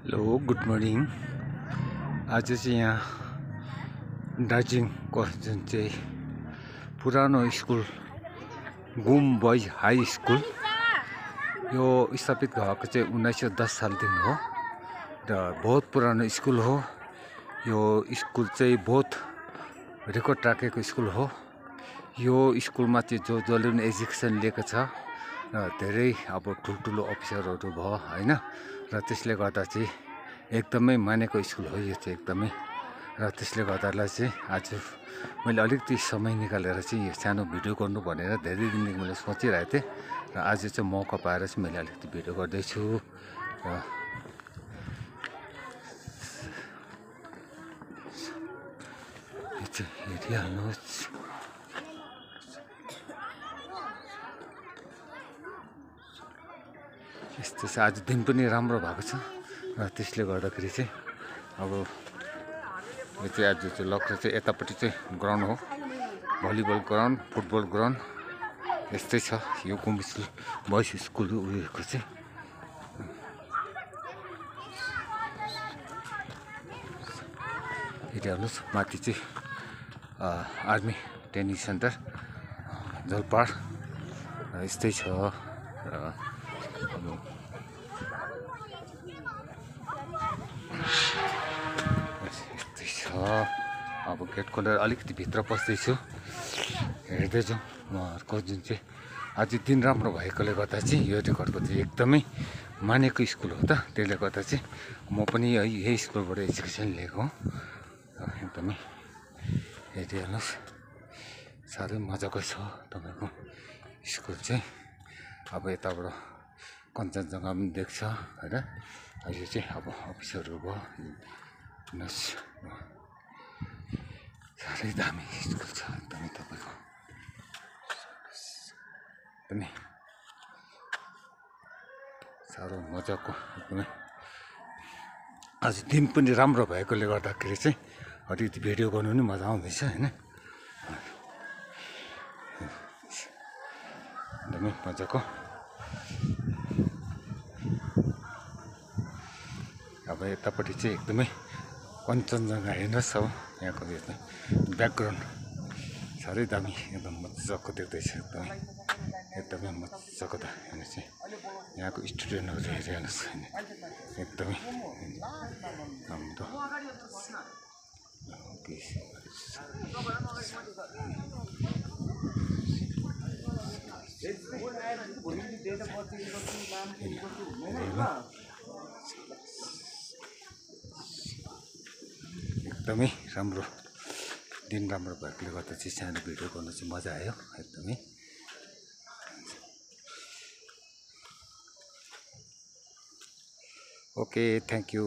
Hello good morning. आज चाहिँ यहाँ दार्जिलिङको जुन चाहिँ पुरानो स्कुल घुम बोइज हाई स्कुल यो स्थापित भएको चाहिँ 1910 सालदेखि हो र बहुत पुरानो स्कुल हो। यो स्कुल चाहिँ बहुत रेकर्ड राखेको स्कुल हो। यो स्कुलमा चाहिँ जसले पनि एजुकेसन लिएको छ र धेरै अब ठुल्ठुलो अफिसरहरू भयो हैन, र त्यसले गर्दा चाहिँ एकदमै मानेको स्कुल हो यो चाहिँ एकदमै। र त्यसले गर्दालाई चाहिँ आज मैले अलिकति समय निकालेर चाहिँ यो सानो भिडियो गर्नु भनेर धेरै दिनदेखि मैले सोचिरहेको थिएँ र आज चाहिँ मौका पाएर चाहिँ मैले अलिकति भिडियो गर्दैछु। र यो चाहिँ हेरिहाल्नुहोस्। यस्तो चाहिँ आज दिन पनि राम्रो भएको छ र त्यसले गर्दाखेरि चाहिँ अब यो चाहिँ आज चाहिँ लक्ष्य चाहिँ यतापट्टि चाहिँ ग्राउन्ड हो, भलिबल ग्राउन्ड, फुटबल ग्राउन्ड यस्तै छ यो घुम स्कुल बोइज स्कुल उयोको चाहिँ। हेरिहाल्नुहोस् माथि चाहिँ आर्मी ट्रेनिङ सेन्टर जलपाड यस्तै छ र यस्तै छ। अब गेट खोलेर अलिकति भित्र पस्दैछु, हेर्दै जाउँ उहाँहरूको जुन चाहिँ आज दिन राम्रो भएकोले गर्दा चाहिँ यो रेकर्डको चाहिँ एकदमै मानेको स्कुल हो त। त्यसले गर्दा चाहिँ म पनि यही स्कुलबाट एजुकेसन लिएको हो। एकदमै हेरिहाल्नुहोस् साह्रै मजाको छ तपाईँको स्कुल चाहिँ। अब यताबाट कञ्चनजङ्घा पनि देख्छ होइन। अहिले चाहिँ अब अफिसहरू भयो, साह्रै दामी स्कुल छ एकदमै तपाईँको, एकदमै साह्रो मजाको एकदमै। आज दिन पनि राम्रो भएकोले गर्दाखेरि चाहिँ अलिकति भिडियो गर्नु पनि मजा आउँदैछ होइन। एकदमै मजाको। अब यतापट्टि चाहिँ एकदमै कञ्चनजङ्घा हेर्नुहोस्। अब यहाँको ब्याकग्राउन्ड साह्रै दामी एकदम मजाको देख्दैछ एकदमै एकदमै मजाको त हेर्नु चाहिँ यहाँको स्टुडेन्टहरू हेरिहाल्नुहोस् होइन, एकदमै राम्रो। एकदमै राम्रो दिन राम्रो भएकोले गर्दा चाहिँ सानो भिडियो गर्नु चाहिँ मजा आयो एकदमै। Okay, thank you.